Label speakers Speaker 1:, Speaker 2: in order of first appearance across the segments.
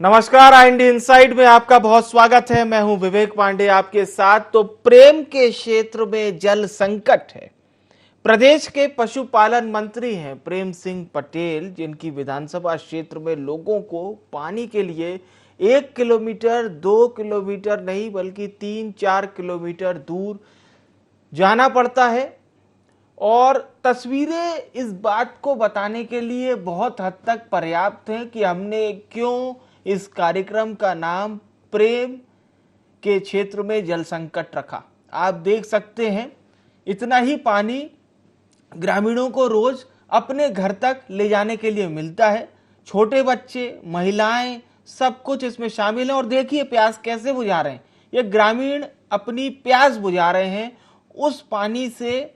Speaker 1: नमस्कार, IND inside में आपका बहुत स्वागत है। मैं हूं विवेक पांडे आपके साथ। तो प्रेम के क्षेत्र में जल संकट है। प्रदेश के पशुपालन मंत्री हैं प्रेम सिंह पटेल, जिनकी विधानसभा क्षेत्र में लोगों को पानी के लिए 1 किलोमीटर 2 किलोमीटर नहीं बल्कि 3-4 किलोमीटर दूर जाना पड़ता है। और तस्वीरें इस बात को बताने के लिए बहुत हद तक पर्याप्त हैं कि हमने क्यों इस कार्यक्रम का नाम प्रेम के क्षेत्र में जल संकट रखा। आप देख सकते हैं, इतना ही पानी ग्रामीणों को रोज अपने घर तक ले जाने के लिए मिलता है। छोटे बच्चे, महिलाएं, सब कुछ इसमें शामिल है। और देखिए प्यास कैसे बुझा रहे हैं। ये ग्रामीण अपनी प्यास बुझा रहे हैं उस पानी से,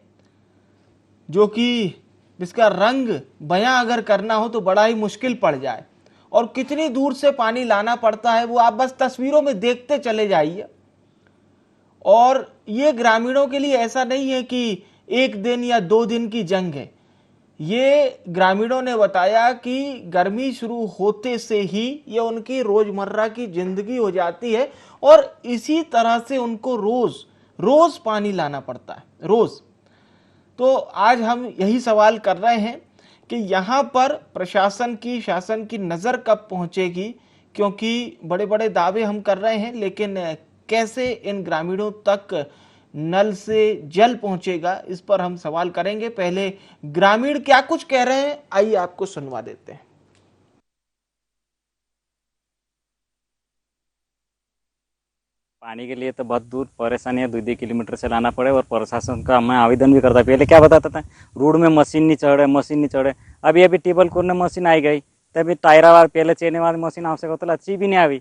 Speaker 1: जो कि जिसका रंग बयां अगर करना हो तो बड़ा ही मुश्किल पड़ जाए। और कितनी दूर से पानी लाना पड़ता है वो आप बस तस्वीरों में देखते चले जाइए। और ये ग्रामीणों के लिए ऐसा नहीं है कि 1 दिन या 2 दिन की जंग है। ये ग्रामीणों ने बताया कि गर्मी शुरू होते से ही ये उनकी रोजमर्रा की जिंदगी हो जाती है। और इसी तरह से उनको रोज पानी लाना पड़ता है, रोज। तो आज हम यही सवाल कर रहे हैं कि यहाँ पर प्रशासन की, शासन की नज़र कब पहुँचेगी, क्योंकि बड़े बड़े दावे हम कर रहे हैं, लेकिन कैसे इन ग्रामीणों तक नल से जल पहुँचेगा, इस पर हम सवाल करेंगे। पहले ग्रामीण क्या कुछ कह रहे हैं, आइए आपको सुनवा देते हैं।
Speaker 2: पानी के लिए तो बहुत दूर परेशानी है, 2-2 किलोमीटर से लाना पड़े। और प्रशासन का मैं आवेदन भी करता। पहले क्या बताता था, रोड में मशीन नहीं चढ़े। अभी टेबल कोरने मशीन आई गई, तभी टायरा वाली पहले चेने वाली मशीन आवश्यक होता अच्छी भी नहीं आई,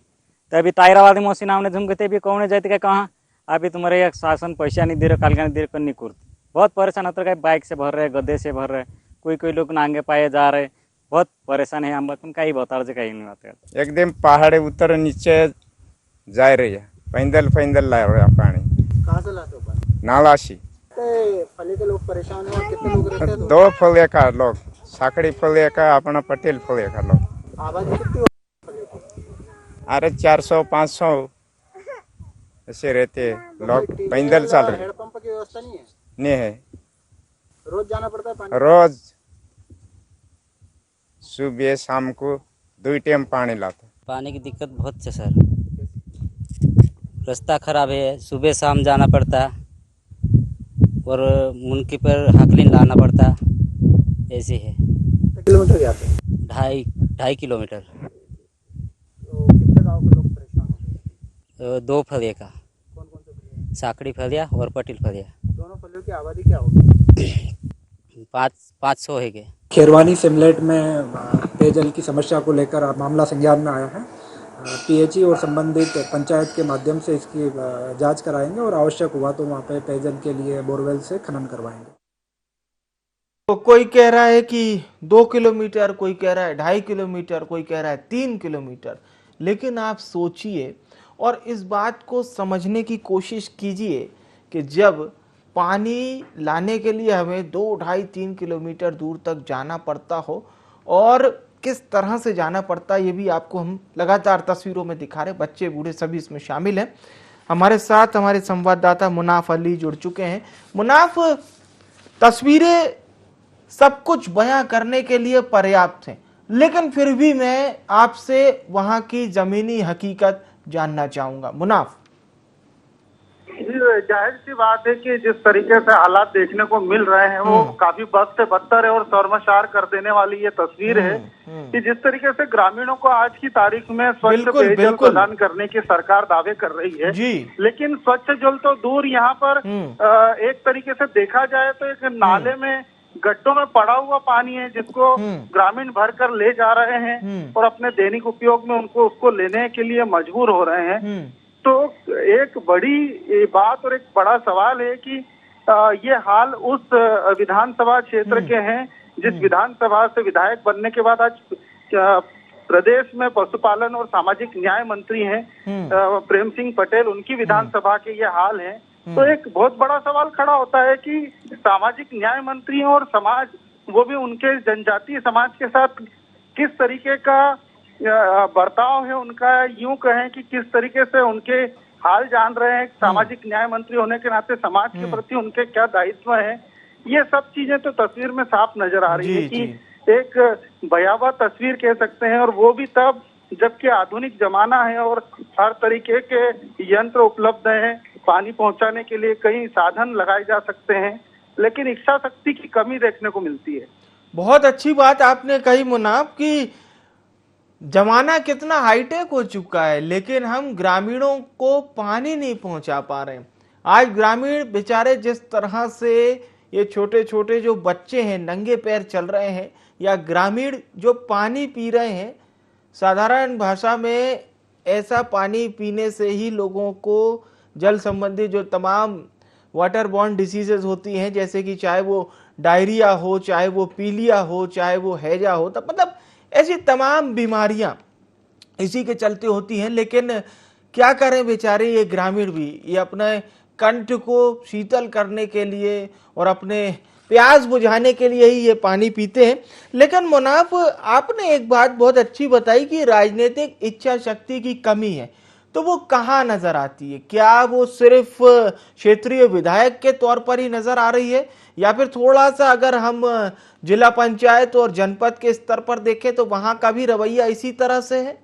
Speaker 2: तभी टायरा वाली मशीन आने झुमके तभी कौन जाती क्या कहाँ। अभी तुम्हारे एक शासन पैसा नहीं दे रहे, काल का नहीं दे रहे, नहीं करती। बहुत परेशान होता है, बाइक से भर रहे, गद्दे से भर रहे, कोई लोग नांगे पाए जा रहे, बहुत परेशान है। हम कहीं बता रहे कहीं नहीं बताते।
Speaker 3: एकदम पहाड़े उतर नीचे जा रही है, पैदल ला रहा पानी।
Speaker 4: कहाँ से लाते हो पानी?
Speaker 3: नाला से।
Speaker 4: फले के लोग परेशान हो, कितने लोग रहते हैं?
Speaker 3: 2 फले का लोग, साकड़ी फले का, अपना पटेल फले का लोग।
Speaker 4: आबादी कितनी हो फले को?
Speaker 3: अरे 400-500 ऐसे रहते लोग, पैदल चल रहे।
Speaker 4: हैंडपंप की व्यवस्था नहीं
Speaker 3: है।
Speaker 4: रोज जाना पड़ता है पानी?
Speaker 3: रोज सुबह शाम को 2 टाइम पानी लाते।
Speaker 5: पानी की दिक्कत बहुत है सर। रास्ता खराब है, सुबह शाम जाना पड़ता है और मुनकी पर हकलिन लाना पड़ता, ऐसे है।
Speaker 4: कितने किलोमीटर जाते हैं?
Speaker 5: 2.5 किलोमीटर।
Speaker 4: तो कितने गांव के लोग परेशान हो गए?
Speaker 5: 2 फलिया का,
Speaker 4: कौन कौन से फले?
Speaker 5: साकड़ी फलिया और पटेल फलिया।
Speaker 4: दोनों फलियों की आबादी क्या होगी?
Speaker 5: 500 है के।
Speaker 6: खेरवानी सिमलेट में पेयजल की समस्या को लेकर मामला संज्ञान में आया है। पीएचई और संबंधित पंचायत के माध्यम से इसकी जांच कराएंगे और आवश्यक हुआ तो वहाँ पे पेयजल के लिए बोरवेल से खनन करवाएंगे।
Speaker 1: तो कोई कह रहा है कि 2 किलोमीटर, कोई कह रहा है 2.5 किलोमीटर, कोई कह रहा है 3 किलोमीटर। लेकिन आप सोचिए और इस बात को समझने की कोशिश कीजिए कि जब पानी लाने के लिए हमें 2-2.5-3 किलोमीटर दूर तक जाना पड़ता हो, और किस तरह से जाना पड़ता है ये भी आपको हम लगातार तस्वीरों में दिखा रहे। बच्चे बूढ़े सभी इसमें शामिल हैं। हमारे साथ हमारे संवाददाता मुनाफ अली जुड़ चुके हैं। मुनाफ, तस्वीरें सब कुछ बयां करने के लिए पर्याप्त हैं, लेकिन फिर भी मैं आपसे वहां की जमीनी हकीकत जानना चाहूंगा। मुनाफ।
Speaker 7: जाहिर सी बात है कि जिस तरीके से हालात देखने को मिल रहे हैं वो काफी बद से बदतर है और शर्मसार कर देने वाली ये तस्वीर है कि जिस तरीके से ग्रामीणों को आज की तारीख में स्वच्छ पेयजल प्रदान करने की सरकार दावे कर रही है जी। लेकिन स्वच्छ जल तो दूर, यहाँ पर एक तरीके से देखा जाए तो एक नाले में गड्ढों में पड़ा हुआ पानी है जिसको ग्रामीण भर कर ले जा रहे हैं और अपने दैनिक उपयोग में उसको लेने के लिए मजबूर हो रहे हैं। तो एक बड़ी बात और एक बड़ा सवाल है कि ये हाल उस विधानसभा क्षेत्र के हैं जिस विधानसभा से विधायक बनने के बाद आज प्रदेश में पशुपालन और सामाजिक न्याय मंत्री हैं प्रेम सिंह पटेल, उनकी विधानसभा के ये हाल है। तो एक बहुत बड़ा सवाल खड़ा होता है कि सामाजिक न्याय मंत्री और समाज, वो भी उनके जनजातीय समाज के साथ किस तरीके का बर्ताव है उनका, यूं कहें कि किस तरीके से उनके हाल जान रहे हैं, सामाजिक न्याय मंत्री होने के नाते समाज के प्रति उनके क्या दायित्व है, ये सब चीजें तो तस्वीर में साफ नजर आ रही है कि एक भयावह तस्वीर कह सकते हैं। और वो भी तब जबकि आधुनिक जमाना है और हर तरीके के यंत्र उपलब्ध हैं, पानी पहुंचाने के लिए कई साधन लगाए जा सकते हैं, लेकिन इच्छा शक्ति की कमी देखने को मिलती है।
Speaker 1: बहुत अच्छी बात आपने कही मुनाफ कि जमाना कितना हाईटेक हो चुका है, लेकिन हम ग्रामीणों को पानी नहीं पहुंचा पा रहे हैं। आज ग्रामीण बेचारे जिस तरह से ये छोटे छोटे जो बच्चे हैं नंगे पैर चल रहे हैं, या ग्रामीण जो पानी पी रहे हैं, साधारण भाषा में ऐसा पानी पीने से ही लोगों को जल संबंधी जो तमाम वाटर बॉर्न डिसीजेज होती हैं, जैसे कि चाहे वो डायरिया हो, चाहे वो पीलिया हो, चाहे वो हैजा हो, तब मतलब ऐसी तमाम बीमारियां इसी के चलते होती हैं। लेकिन क्या करें बेचारे ये ग्रामीण भी, ये अपने कंठ को शीतल करने के लिए और अपने प्यास बुझाने के लिए ही ये पानी पीते हैं। लेकिन मुनाफ, आपने एक बात बहुत अच्छी बताई कि राजनीतिक इच्छा शक्ति की कमी है, तो वो कहाँ नजर आती है? क्या वो सिर्फ क्षेत्रीय विधायक के तौर पर ही नजर आ रही है, या फिर थोड़ा सा अगर हम जिला पंचायत और जनपद के स्तर पर देखें तो वहां का भी रवैया इसी तरह से है?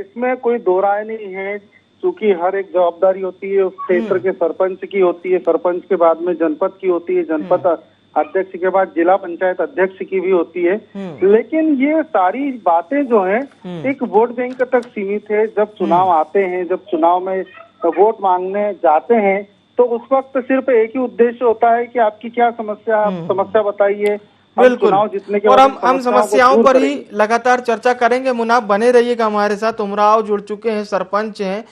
Speaker 7: इसमें कोई दो राय नहीं है, क्योंकि हर एक जवाबदारी होती है उस क्षेत्र के सरपंच की होती है, सरपंच के बाद में जनपद की होती है, जनपद अध्यक्ष के बाद जिला पंचायत अध्यक्ष की भी होती है। लेकिन ये सारी बातें जो हैं एक वोट बैंक तक सीमित है। जब चुनाव आते हैं, जब चुनाव में वोट मांगने जाते हैं, तो उस वक्त सिर्फ एक ही उद्देश्य होता है कि आपकी क्या समस्या बताइए,
Speaker 1: बिल्कुल। और हम समस्याओं पर ही लगातार चर्चा करेंगे। मुनाफ, बने रहिएगा हमारे साथ। उमराव जुड़ चुके हैं, सरपंच हैं।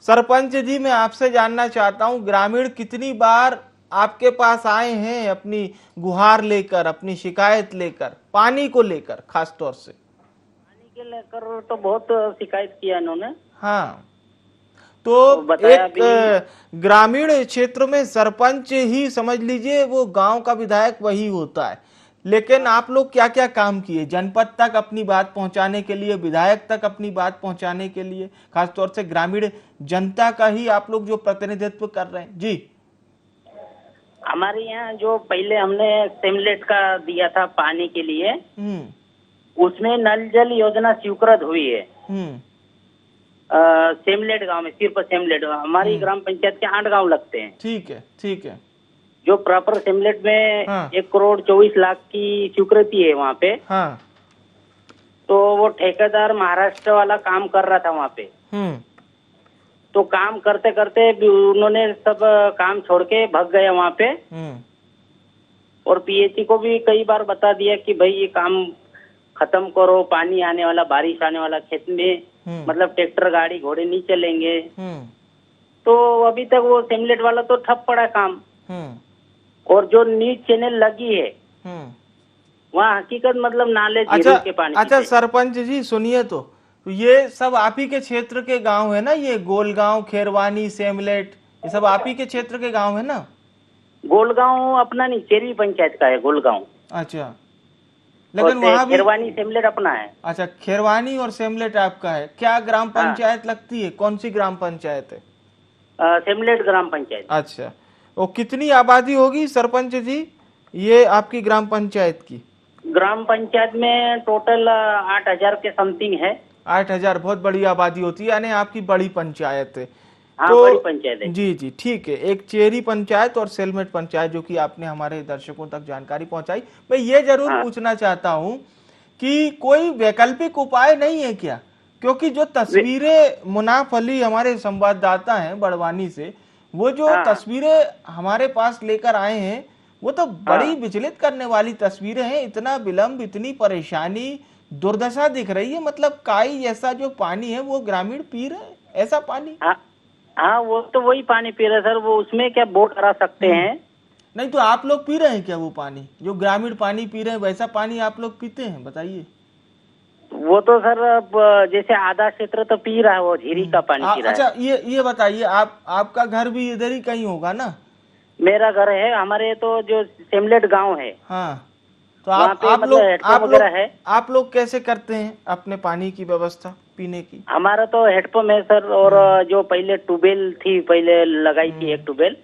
Speaker 1: सरपंच जी, मैं आपसे जानना चाहता हूं, ग्रामीण कितनी बार आपके पास आए हैं अपनी गुहार लेकर, अपनी शिकायत लेकर, पानी को लेकर? खास तौर से
Speaker 8: पानी के लेकर तो बहुत शिकायत किया इन्होंने।
Speaker 1: हाँ, तो एक ग्रामीण क्षेत्र में सरपंच ही समझ लीजिए, वो गांव का विधायक वही होता है। लेकिन आप लोग क्या क्या काम किए जनपद तक अपनी बात पहुंचाने के लिए, विधायक तक अपनी बात पहुंचाने के लिए, खासतौर से ग्रामीण जनता का ही आप लोग जो प्रतिनिधित्व कर रहे हैं? जी,
Speaker 8: हमारे यहाँ जो पहले हमने सेमलेट का दिया था पानी के लिए, उसमें नल जल योजना स्वीकृत हुई है सेमलेट गांव में, सिर्फ सेमलेट। हमारी ग्राम पंचायत के 8 गांव लगते हैं।
Speaker 1: ठीक है, ठीक है।
Speaker 8: जो प्रॉपर सेमलेट में 1,24,00,000 की स्वीकृति है वहाँ पे।
Speaker 1: हाँ।
Speaker 8: तो वो ठेकेदार महाराष्ट्र वाला काम कर रहा था वहाँ पे। तो काम करते करते उन्होंने सब काम छोड़ के भाग गया वहाँ पे। और पीएचई को भी कई बार बता दिया कि भाई ये काम खत्म करो, पानी आने वाला, बारिश आने वाला, खेत में मतलब ट्रैक्टर गाड़ी घोड़े नहीं चलेंगे। तो अभी तक वो सेमलेट वाला तो ठप पड़ा काम। और जो न्यूज चैनल लगी है वहाँ हकीकत मतलब नाले झीलों के पानी।
Speaker 1: अच्छा सरपंच जी सुनिए, तो ये सब आप ही के क्षेत्र के गांव है ना? ये गोलगांव, खेरवानी, सेमलेट, ये सब आप ही के क्षेत्र के गांव है ना?
Speaker 8: गोलगांव अपना नहीं, चेरी पंचायत का है गोलगांव।
Speaker 1: अच्छा, लेकिन वहाँ भी
Speaker 8: खेरवानी सेमलेट अपना है।
Speaker 1: अच्छा, खेरवानी और सेमलेट आपका है। क्या ग्राम पंचायत लगती है? कौन सी ग्राम पंचायत है?
Speaker 8: सेमलेट ग्राम पंचायत।
Speaker 1: अच्छा, और कितनी आबादी होगी सरपंच जी ये आपकी ग्राम पंचायत की?
Speaker 8: ग्राम पंचायत में टोटल 8,000 के समथिंग है।
Speaker 1: 8,000, बहुत बड़ी आबादी होती है, यानी आपकी बड़ी पंचायत है।
Speaker 8: हाँ,
Speaker 1: तो
Speaker 8: बड़ी पंचायत है।
Speaker 1: जी जी, ठीक है। एक चेरी पंचायत और सेलमेट पंचायत, जो कि आपने हमारे दर्शकों तक जानकारी पहुंचाई। मैं ये जरूर पूछना चाहता हूं कि कोई वैकल्पिक उपाय नहीं है क्या? क्योंकि जो तस्वीरें मुनाफ अली हमारे संवाददाता हैं बड़वानी से, वो जो तस्वीरें हमारे पास लेकर आए हैं, वो तो बड़ी विचलित करने वाली तस्वीरें हैं। इतना विलंब, इतनी परेशानी, दुर्दशा दिख रही है। मतलब काई जैसा जो पानी है वो ग्रामीण पी रहे हैं, ऐसा पानी?
Speaker 8: हाँ, वो तो वही पानी पी रहे सर। वो उसमें क्या बोट करा सकते हैं?
Speaker 1: नहीं, तो आप लोग पी रहे हैं क्या वो पानी? जो ग्रामीण पानी पी रहे हैं वैसा पानी आप लोग पीते हैं? बताइए।
Speaker 8: वो तो सर जैसे आधा क्षेत्र तो पी रहा है, वो झीरी का पानी पी रहा है।
Speaker 1: अच्छा, ये बताइए, आपका घर भी इधर ही कहीं होगा ना?
Speaker 8: मेरा घर है, हमारे तो जो सेमलेट गांव है।
Speaker 1: हाँ, तो
Speaker 8: वहाँ पे मतलब हेडपंप वगैरह है।
Speaker 1: आप लोग कैसे करते हैं अपने पानी की व्यवस्था पीने की?
Speaker 8: हमारा तो हेडपंप है सर, और जो पहले ट्यूबवेल थी, पहले लगाई थी एक ट्यूबवेल।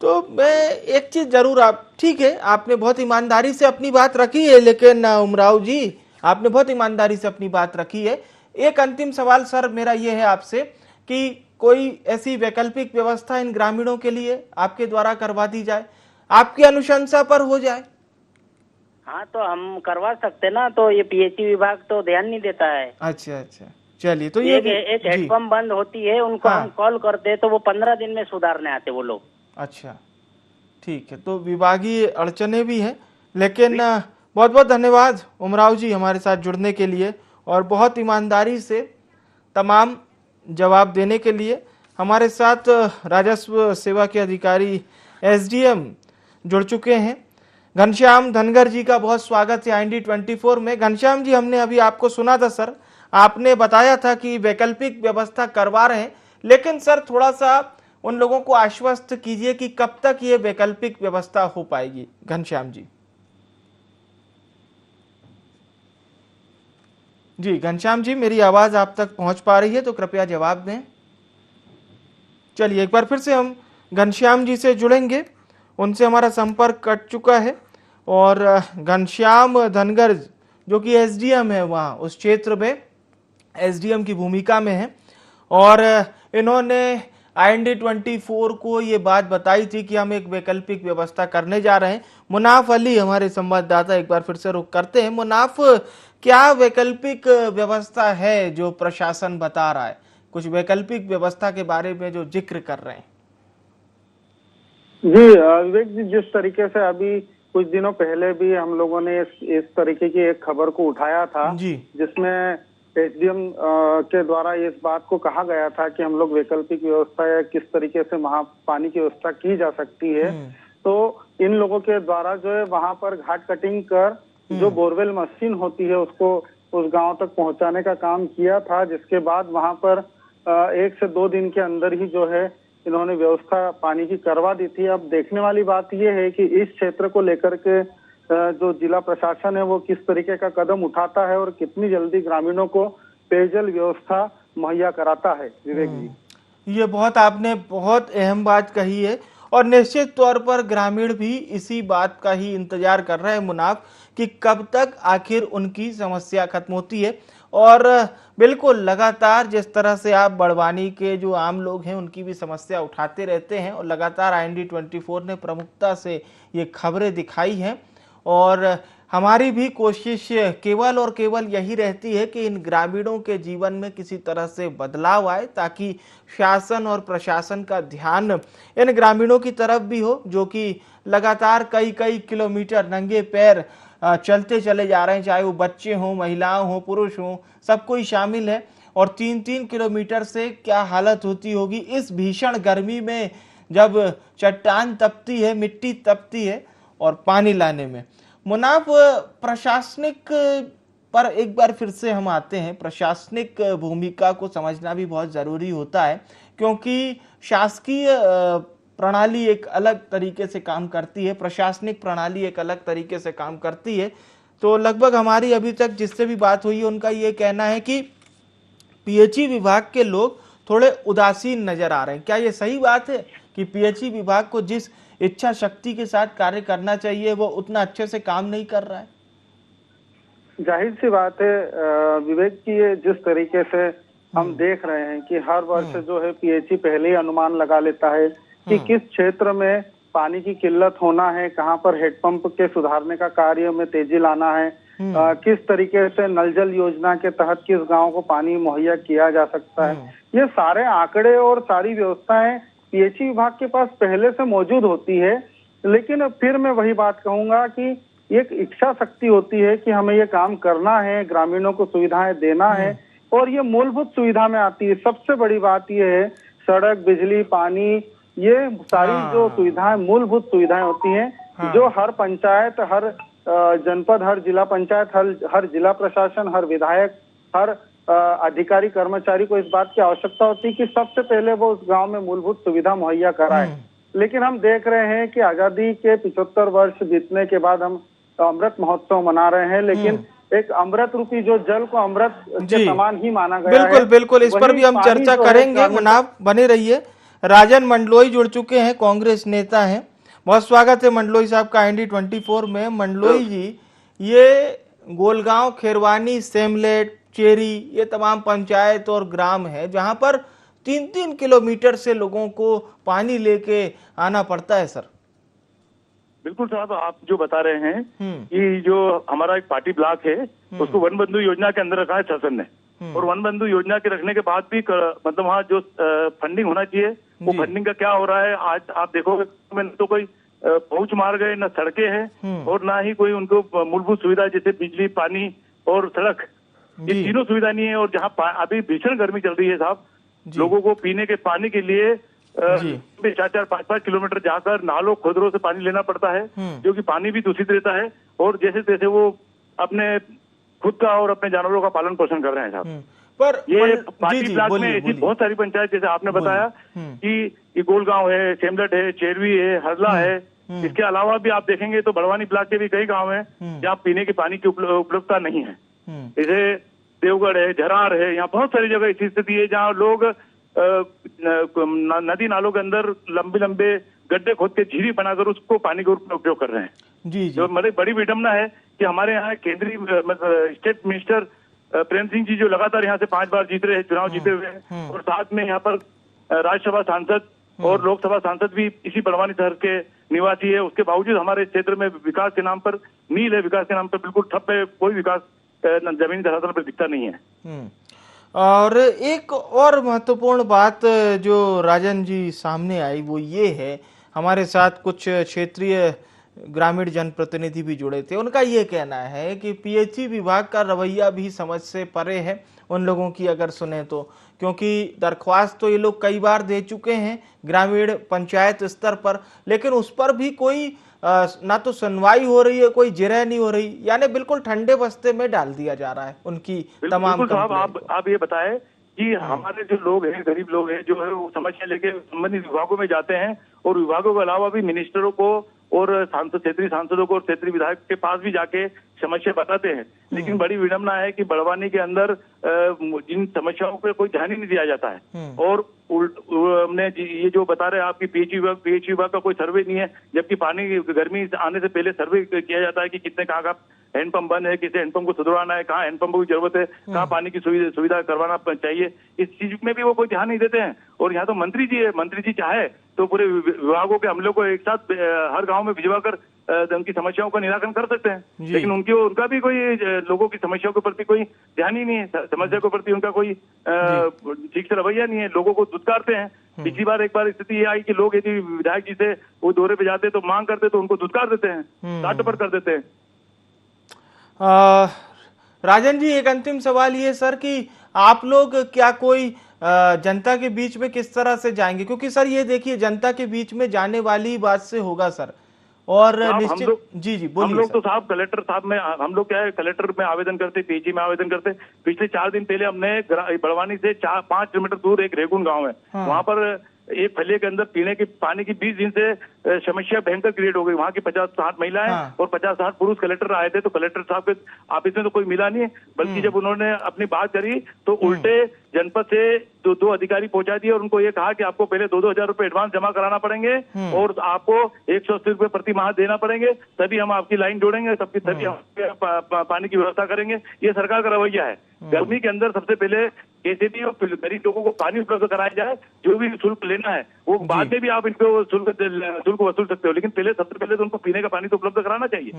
Speaker 1: तो मैं एक चीज जरूर, आप ठीक है, आपने बहुत ईमानदारी से अपनी बात रखी है, लेकिन उमराव जी आपने बहुत ईमानदारी से अपनी बात रखी है। एक अंतिम सवाल सर मेरा ये है आपसे कि कोई ऐसी वैकल्पिक व्यवस्था इन ग्रामीणों के लिए आपके द्वारा करवा दी जाए, आपकी अनुशंसा पर हो जाए।
Speaker 8: हाँ तो हम करवा सकते ना, तो ये पीएचई विभाग तो ध्यान नहीं देता है।
Speaker 1: अच्छा अच्छा, चलिए। तो ये
Speaker 8: एक हेडपंप बंद होती है, उनको हम कॉल करते तो वो 15 दिन में सुधारने आते वो लोग।
Speaker 1: अच्छा ठीक है, तो विभागीय अड़चने भी है, लेकिन बहुत बहुत धन्यवाद उमराव जी हमारे साथ जुड़ने के लिए और बहुत ईमानदारी से तमाम जवाब देने के लिए। हमारे साथ राजस्व सेवा के अधिकारी एसडीएम जुड़ चुके हैं, घनश्याम धनगर जी का बहुत स्वागत है IND24 में। घनश्याम जी, हमने अभी आपको सुना था सर, आपने बताया था कि वैकल्पिक व्यवस्था करवा रहे हैं, लेकिन सर थोड़ा सा उन लोगों को आश्वस्त कीजिए कि कब तक ये वैकल्पिक व्यवस्था हो पाएगी। घनश्याम जी, जी घनश्याम जी, मेरी आवाज आप तक पहुंच पा रही है तो कृपया जवाब दें। चलिए एक बार फिर से हम घनश्याम जी से जुड़ेंगे, उनसे हमारा संपर्क कट चुका है। और घनश्याम धनगर जो कि एसडीएम है वहाँ उस क्षेत्र में एसडीएम की भूमिका में है, और इन्होंने IND24 को ये बात बताई थी कि हम एक वैकल्पिक व्यवस्था करने जा रहे हैं। मुनाफ अली हमारे संवाददाता, एक बार फिर से रुक करते हैं। मुनाफ, क्या वैकल्पिक व्यवस्था है जो प्रशासन बता रहा है, कुछ वैकल्पिक व्यवस्था के बारे में जो जिक्र कर रहे हैं?
Speaker 7: जी विवेक जी, जिस तरीके से अभी कुछ दिनों पहले भी हम लोगों ने इस तरीके की एक खबर को उठाया था
Speaker 1: जी, जिसमें
Speaker 7: एसडीएम के द्वारा इस बात को कहा गया था कि हम लोग वैकल्पिक व्यवस्था या किस तरीके से वहाँ पानी की व्यवस्था की जा सकती है। तो इन लोगों के द्वारा जो है वहाँ पर घाट कटिंग कर जो बोरवेल मशीन होती है उसको उस गांव तक पहुंचाने का काम किया था, जिसके बाद वहाँ पर 1 से 2 दिन के अंदर ही जो है इन्होंने व्यवस्था पानी की करवा दी थी। अब देखने वाली बात यह है कि इस क्षेत्र को लेकर के जो जिला प्रशासन है वो किस तरीके का कदम उठाता है और कितनी जल्दी ग्रामीणों को पेयजल व्यवस्था मुहैया कराता है। विवेक जी,
Speaker 1: ये आपने बहुत अहम बात कही है, और निश्चित तौर पर ग्रामीण भी इसी बात का ही इंतजार कर रहे हैं मुनाफ, कि कब तक आखिर उनकी समस्या खत्म होती है। और बिल्कुल लगातार जिस तरह से आप बड़वानी के जो आम लोग हैं उनकी भी समस्या उठाते रहते हैं, और लगातार IND24 ने प्रमुखता से ये खबरें दिखाई हैं, और हमारी भी कोशिश केवल और केवल यही रहती है कि इन ग्रामीणों के जीवन में किसी तरह से बदलाव आए, ताकि शासन और प्रशासन का ध्यान इन ग्रामीणों की तरफ भी हो, जो कि लगातार कई कई किलोमीटर नंगे पैर चलते चले जा रहे हैं, चाहे वो बच्चे हों, महिलाएं हों, पुरुष हों, सब कोई शामिल है। और 3-3 किलोमीटर से क्या हालत होती होगी इस भीषण गर्मी में, जब चट्टान तपती है, मिट्टी तपती है, और पानी लाने में। मुनाफ, प्रशासनिक पर एक बार फिर से हम आते हैं। प्रशासनिक भूमिका को समझना भी बहुत जरूरी होता है, क्योंकि शासकीय प्रणाली एक अलग तरीके से काम करती है, प्रशासनिक प्रणाली एक अलग तरीके से काम करती है। तो लगभग हमारी अभी तक जिससे भी बात हुई है उनका ये कहना है कि पीएचई विभाग के लोग थोड़े उदासीन नजर आ रहे हैं। क्या ये सही बात है कि पीएचई विभाग को जिस इच्छा शक्ति के साथ कार्य करना चाहिए वो उतना अच्छे से काम नहीं कर रहा है?
Speaker 7: जाहिर सी बात है विवेक जी, ये जिस तरीके से हम देख रहे हैं कि हर वर्ष जो है पीएचई पहले ही अनुमान लगा लेता है कि किस क्षेत्र में पानी की किल्लत होना है, कहाँ पर हेडपंप के सुधारने का कार्य में तेजी लाना है, किस तरीके से नल जल योजना के तहत किस गांव को पानी मुहैया किया जा सकता है। ये सारे आंकड़े और सारी व्यवस्थाएं पीएचई विभाग के पास पहले से मौजूद होती है, लेकिन फिर मैं वही बात कहूंगा कि एक इच्छा शक्ति होती है कि हमें ये काम करना है, ग्रामीणों को सुविधाएं देना है, और ये मूलभूत सुविधा में आती है। सबसे बड़ी बात ये है, सड़क, बिजली, पानी, ये सारी जो सुविधाएं मूलभूत सुविधाएं होती हैं, जो हर पंचायत, हर जनपद, हर जिला पंचायत, हर जिला प्रशासन, हर विधायक, हर अधिकारी कर्मचारी को इस बात की आवश्यकता होती है कि सबसे पहले वो उस गांव में मूलभूत सुविधा मुहैया कराए। लेकिन हम देख रहे हैं कि आजादी के 75 वर्ष बीतने के बाद हम अमृत महोत्सव मना रहे हैं, लेकिन एक अमृत रूपी जो जल को अमृत के समान ही माना गया
Speaker 1: बिल्कुल
Speaker 7: है।
Speaker 1: बिल्कुल, इस पर भी हम
Speaker 7: पानी
Speaker 1: चर्चा
Speaker 7: जो है
Speaker 1: करेंगे। मनाब बने रहिए। राजन मंडलोई जुड़ चुके हैं, कांग्रेस नेता हैं। बहुत स्वागत है मंडलोई साहब का IND24 में। मंडलोई जी, ये गोलगांव, खेरवानी, सेमलेट, चेरी, ये तमाम पंचायत और ग्राम है जहां पर 3-3 किलोमीटर से लोगों को पानी लेके आना पड़ता है सर।
Speaker 9: बिल्कुल साहब, आप जो बता रहे हैं कि जो हमारा एक पार्टी ब्लॉक है उसको वन बंधु योजना के अंदर रखा है शासन ने, और वन बंधु योजना के रखने के बाद भी मतलब वहाँ जो फंडिंग होना चाहिए वो फंडिंग का क्या हो रहा है आज आप देखोगे में तो कोई पहुंच मार गए, न सड़कें हैं और ना ही कोई उनको मूलभूत सुविधा जैसे बिजली, पानी और सड़क, ये तीनों सुविधा नहीं है। और जहाँ अभी भीषण गर्मी चल रही है साहब, लोगों को पीने के पानी के लिए 4-4, 5-5 किलोमीटर जाकर नालों खुदरों से पानी लेना पड़ता है, जो कि पानी भी दूषित रहता है। और जैसे तैसे वो अपने खुद का और अपने जानवरों का पालन पोषण कर रहे हैं साहब।
Speaker 1: पर
Speaker 9: ये पार्टी ब्लॉक में ऐसी बहुत सारी पंचायत, जैसे आपने बताया कि ये गोलगांव है, सेमलट है, चेरवी है, हरला है, इसके अलावा भी आप देखेंगे तो बड़वानी ब्लॉक के भी कई गांव हैं जहाँ पीने के पानी की उपलब्धता नहीं है। जैसे देवगढ़ है, झरार है, यहाँ बहुत सारी जगह ऐसी स्थिति है जहाँ लोग नदी नालों के अंदर लंबे लंबे गड्ढे खोद के झीरी बनाकर उसको पानी के रूप में उपयोग कर रहे हैं।
Speaker 1: जी
Speaker 9: जो बड़ी विडम्बना है कि हमारे यहाँ केंद्रीय स्टेट मिनिस्टर प्रेम सिंह जी जो लगातार यहाँ से 5 बार जीत रहे हैं, चुनाव जीते हुए हैं, और साथ में यहाँ पर राज्यसभा सांसद और लोकसभा सांसद भी इसी बड़वानी शहर के निवासी है। उसके बावजूद हमारे क्षेत्र में विकास के नाम पर नील है, विकास के नाम पर बिल्कुल ठप है, कोई विकास जमीनी धरातल पर दिखता नहीं है।
Speaker 1: और एक और महत्वपूर्ण बात जो राजन जी सामने आई वो ये है, हमारे साथ कुछ क्षेत्रीय ग्रामीण जनप्रतिनिधि भी जुड़े थे। उनका ये कहना है कि PHE विभाग का रवैया भी समझ से परे है उन लोगों की, अगर सुने तो, क्योंकि दरख्वास्त तो ये लोग कई बार दे चुके हैं ग्रामीण पंचायत स्तर पर, लेकिन उस पर भी कोई ना तो सुनवाई हो रही है, कोई जिरह नहीं हो रही, यानी बिल्कुल ठंडे बस्ते में डाल दिया जा रहा है उनकी तमाम
Speaker 9: साहब। आप ये बताएं कि हमारे जो लोग हैं, गरीब लोग हैं, जो है वो समस्या लेके संबंधित विभागों में जाते हैं, और विभागों के अलावा भी मिनिस्टरों को और क्षेत्रीय सांसदों को और क्षेत्रीय विधायक के पास भी जाके समस्या बताते हैं। लेकिन बड़ी विडम्बना है कि बड़वानी के अंदर जिन समस्याओं पे कोई ध्यान ही नहीं दिया जाता है। और हमने ये जो बता रहे हैं आपकी PHE विभाग का कोई सर्वे नहीं है, जबकि पानी गर्मी आने से पहले सर्वे किया जाता है कि कितने कहाँ का हैंडपंप बंद है, किसे हैंडपंप को सुधरवाना है, कहाँ हैंडपंप की जरूरत है, कहाँ पानी की सुविधा करवाना चाहिए, इस चीज में भी वो कोई ध्यान नहीं देते हैं। और यहाँ तो मंत्री जी है, मंत्री जी चाहे तो पूरे विभागों के हमलों को एक साथ हर गांव में भिजवा कर उनकी समस्याओं का निराकरण कर सकते हैं, लेकिन उनका भी कोई लोगों की समस्याओं के प्रति कोई ध्यान ही नहीं है, समस्या के प्रति उनका कोई ठीक से रवैया नहीं है, लोगों को दुत्कारते हैं। पिछली बार एक बार स्थिति ये आई कि लोग यदि विधायक जी से वो दौरे पे जाते तो मांग करते तो उनको दुत्कार देते हैं, काट पर कर देते हैं।
Speaker 1: राजन जी, एक अंतिम सवाल ये सर कि आप लोग क्या कोई जनता के बीच में किस तरह से जाएंगे, क्योंकि सर ये देखिए जनता के बीच में जाने वाली बात से होगा सर, और निश्चित जी बोलिए।
Speaker 9: हम लोग तो साहब कलेक्टर साहब में, हम लोग क्या है कलेक्टर में आवेदन करते, PHE में आवेदन करते। पिछले 4 दिन पहले हमने बड़वानी से 5 किलोमीटर दूर एक रेगुन गांव है, वहां पर एक फलिये के अंदर पीने के पानी की 20 दिन से समस्या भयंकर क्रिएट हो गई। वहाँ की 50-60 महिलाएं और 50-60 पुरुष कलेक्टर आए थे, तो कलेक्टर साहब के ऑफिस में तो कोई मिला नहीं, बल्कि जब उन्होंने अपनी बात करी तो उल्टे जनपद से दो अधिकारी पहुंचा दिए और उनको ये कहा कि आपको पहले 2-2 हजार रुपए एडवांस जमा कराना पड़ेंगे और आपको 180 रुपए प्रति माह देना पड़ेंगे, तभी हम आपकी लाइन जोड़ेंगे, तभी हम पानी की व्यवस्था करेंगे। ये सरकार का रवैया है। गर्मी के अंदर सबसे पहले कैसे भी गरीब लोगों को पानी उपलब्ध कराया जाए, जो भी शुल्क लेना है वो बाद में भी आप इनको शुल्क वसूल सकते हो, लेकिन पहले सबसे पहले तो उनको पीने का पानी तो उपलब्ध कराना चाहिए।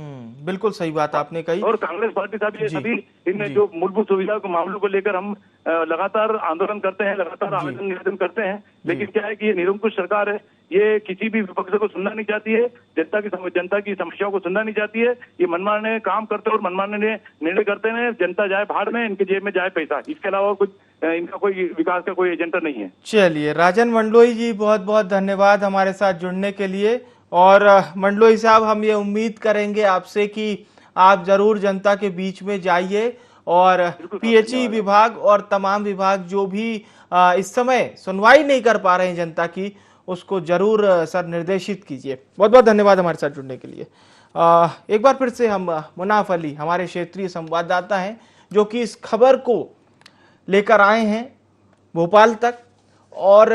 Speaker 1: बिल्कुल सही बात आपने कही।
Speaker 9: और कांग्रेस पार्टी साहब ये सभी इन जो मूलभूत सुविधा के मामलों को लेकर हम लगातार आंदोलन करते हैं, लगातार आवेदन निवेदन करते हैं, लेकिन क्या है कि ये निरंकुश सरकार है, ये किसी भी विपक्ष को सुनना नहीं चाहती है, जनता की समस्याओं को सुनना नहीं चाहती है। ये मनमाने काम करते और मनमाने निर्णय करते हैं, जनता जाए भाड़ में, इनके जेब में जाए पैसा, इसके अलावा कुछ इनका कोई विकास का कोई एजेंडा नहीं है।
Speaker 1: चलिए राजन मंडलोई जी, बहुत बहुत धन्यवाद हमारे साथ जुड़ने के लिए। और मंडलोई साहब, हम ये उम्मीद करेंगे आपसे कि आप जरूर जनता के बीच में जाइए और PHE विभाग और तमाम विभाग जो भी इस समय सुनवाई नहीं कर पा रहे हैं जनता की, उसको जरूर सर निर्देशित कीजिए। बहुत बहुत धन्यवाद हमारे साथ जुड़ने के लिए। एक बार फिर से हम मुनाफ अली हमारे क्षेत्रीय संवाददाता हैं जो कि इस खबर को लेकर आए हैं भोपाल तक। और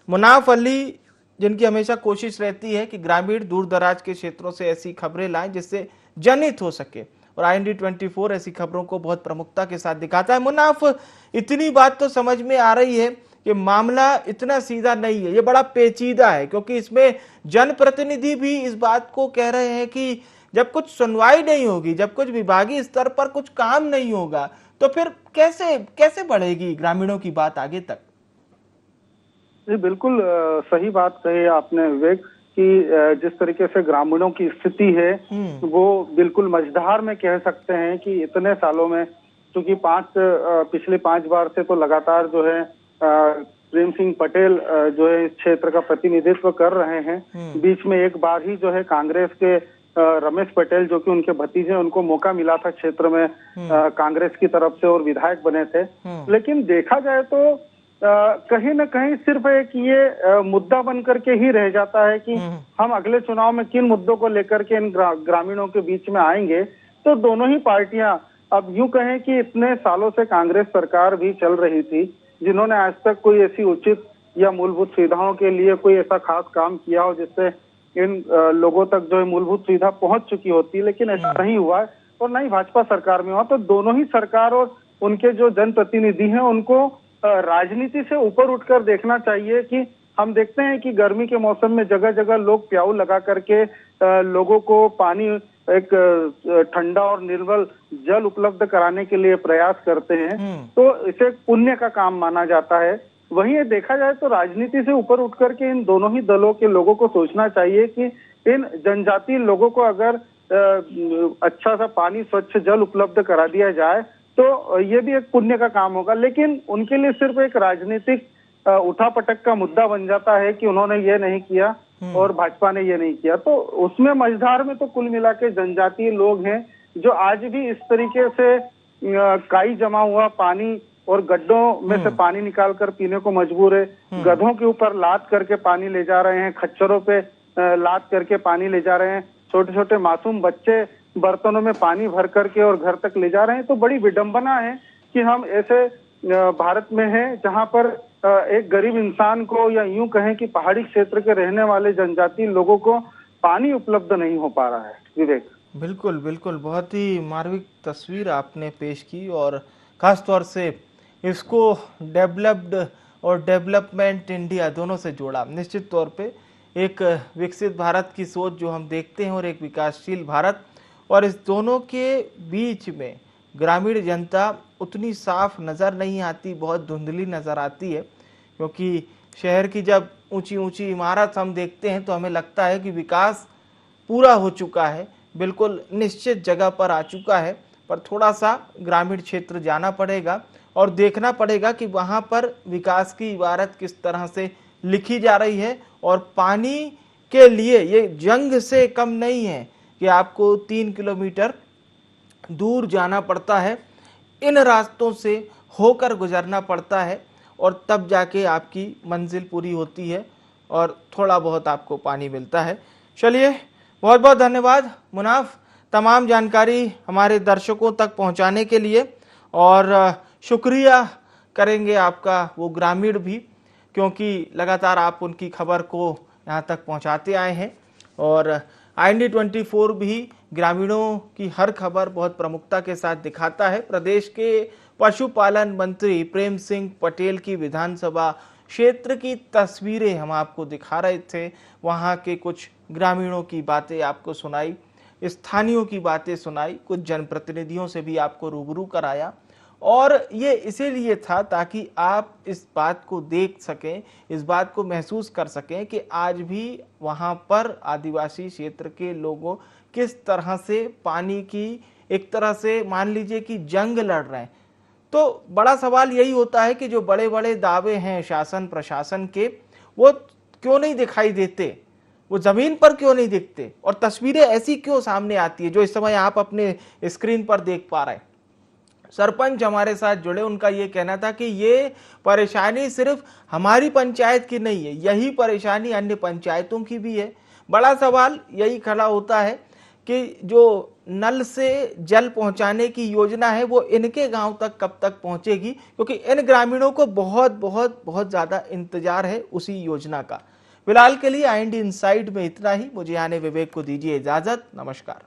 Speaker 1: मुनाफ अली जिनकी हमेशा कोशिश रहती है कि ग्रामीण दूर दराज के क्षेत्रों से ऐसी खबरें लाएं जिससे जनहित हो सके, और IND 24 ऐसी खबरों को बहुत प्रमुखता के साथ दिखाता है। मुनाफ, इतनी बात तो समझ में आ रही है कि मामला इतना सीधा नहीं है, ये बड़ा पेचीदा है, क्योंकि इसमें जनप्रतिनिधि भी इस बात को कह रहे हैं कि जब कुछ सुनवाई नहीं होगी, जब कुछ विभागीय स्तर पर कुछ काम नहीं होगा, तो फिर कैसे बढ़ेगी ग्रामीणों की बात आगे तक।
Speaker 7: जी बिल्कुल सही बात कही आपने विवेक, कि जिस तरीके से ग्रामीणों की स्थिति है वो बिल्कुल मझधार में कह सकते हैं कि इतने सालों में, क्योंकि पिछले 5 बार से तो लगातार जो है प्रेम सिंह पटेल जो है इस क्षेत्र का प्रतिनिधित्व कर रहे हैं। बीच में एक बार ही जो है कांग्रेस के रमेश पटेल जो कि उनके भतीजे, उनको मौका मिला था क्षेत्र में कांग्रेस की तरफ से और विधायक बने थे। लेकिन देखा जाए तो कहीं न कहीं सिर्फ एक ये मुद्दा बन करके ही रह जाता है कि हम अगले चुनाव में किन मुद्दों को लेकर के इन ग्रामीणों के बीच में आएंगे। तो दोनों ही पार्टियां, अब यूं कहें कि इतने सालों से कांग्रेस सरकार भी चल रही थी, जिन्होंने आज तक कोई ऐसी उचित या मूलभूत सुविधाओं के लिए कोई ऐसा खास काम किया हो जिससे इन लोगों तक जो है मूलभूत सुविधा पहुंच चुकी होती, लेकिन ऐसा नहीं हुआ और न ही भाजपा सरकार में हुआ। तो दोनों ही सरकार और उनके जो जनप्रतिनिधि हैं उनको राजनीति से ऊपर उठकर देखना चाहिए। कि हम देखते हैं कि गर्मी के मौसम में जगह जगह लोग प्याऊ लगा करके लोगों को पानी, एक ठंडा और निर्मल जल उपलब्ध कराने के लिए प्रयास करते हैं, तो इसे पुण्य का काम माना जाता है। वहीं ये देखा जाए तो राजनीति से ऊपर उठ करके इन दोनों ही दलों के लोगों को सोचना चाहिए कि इन जनजातीय लोगों को अगर अच्छा सा पानी, स्वच्छ जल उपलब्ध करा दिया जाए तो ये भी एक पुण्य का काम होगा। लेकिन उनके लिए सिर्फ एक राजनीतिक उठापटक का मुद्दा बन जाता है कि उन्होंने ये नहीं किया और भाजपा ने ये नहीं किया। तो उसमें मझधार में तो कुल मिला के जनजातीय लोग हैं जो आज भी इस तरीके से काई जमा हुआ पानी और गड्ढों में से पानी निकाल कर पीने को मजबूर है। गधों के ऊपर लाद करके पानी ले जा रहे हैं, खच्चरों पे लाद करके पानी ले जा रहे हैं, छोटे छोटे मासूम बच्चे बर्तनों में पानी भर करके और घर तक ले जा रहे हैं। तो बड़ी विडंबना है कि हम ऐसे भारत में हैं जहां पर एक गरीब इंसान को, या यूं कहें कि पहाड़ी क्षेत्र के रहने वाले जनजातीय लोगों को पानी उपलब्ध नहीं हो पा रहा है। विवेक,
Speaker 1: बिल्कुल बिल्कुल, बहुत ही मार्मिक तस्वीर आपने पेश की और खास तौर से इसको डेवलप्ड और डेवलपमेंट इंडिया दोनों से जोड़ा। निश्चित तौर पे एक विकसित भारत की सोच जो हम देखते हैं और एक विकासशील भारत, और इस दोनों के बीच में ग्रामीण जनता उतनी साफ नज़र नहीं आती, बहुत धुंधली नज़र आती है। क्योंकि शहर की जब ऊंची ऊंची इमारत हम देखते हैं तो हमें लगता है कि विकास पूरा हो चुका है, बिल्कुल निश्चित जगह पर आ चुका है। पर थोड़ा सा ग्रामीण क्षेत्र जाना पड़ेगा और देखना पड़ेगा कि वहाँ पर विकास की इबारत किस तरह से लिखी जा रही है। और पानी के लिए ये जंग से कम नहीं है कि आपको 3 किलोमीटर दूर जाना पड़ता है, इन रास्तों से होकर गुजरना पड़ता है और तब जाके आपकी मंजिल पूरी होती है और थोड़ा बहुत आपको पानी मिलता है। चलिए, बहुत बहुत धन्यवाद मुनाफ, तमाम जानकारी हमारे दर्शकों तक पहुंचाने के लिए। और शुक्रिया करेंगे आपका वो ग्रामीण भी, क्योंकि लगातार आप उनकी खबर को यहाँ तक पहुँचाते आए हैं। और IND 24 भी ग्रामीणों की हर खबर बहुत प्रमुखता के साथ दिखाता है। प्रदेश के पशुपालन मंत्री प्रेम सिंह पटेल की विधानसभा क्षेत्र की तस्वीरें हम आपको दिखा रहे थे, वहाँ के कुछ ग्रामीणों की बातें आपको सुनाई, स्थानीयों की बातें सुनाई, कुछ जनप्रतिनिधियों से भी आपको रूबरू कराया। और ये इसीलिए था ताकि आप इस बात को देख सकें, इस बात को महसूस कर सकें कि आज भी वहाँ पर आदिवासी क्षेत्र के लोगों किस तरह से पानी की एक तरह से मान लीजिए कि जंग लड़ रहे हैं। तो बड़ा सवाल यही होता है कि जो बड़े बड़े दावे हैं शासन प्रशासन के, वो क्यों नहीं दिखाई देते, वो जमीन पर क्यों नहीं दिखते, और तस्वीरें ऐसी क्यों सामने आती है जो इस समय आप अपने स्क्रीन पर देख पा रहे हैं। सरपंच हमारे साथ जुड़े, उनका ये कहना था कि ये परेशानी सिर्फ हमारी पंचायत की नहीं है, यही परेशानी अन्य पंचायतों की भी है। बड़ा सवाल यही खड़ा होता है कि जो नल से जल पहुंचाने की योजना है वो इनके गांव तक कब तक पहुंचेगी, क्योंकि इन ग्रामीणों को बहुत बहुत बहुत ज्यादा इंतजार है उसी योजना का। फिलहाल के लिए IND इनसाइड में इतना ही। मुझे आने विवेक को दीजिए इजाजत। नमस्कार।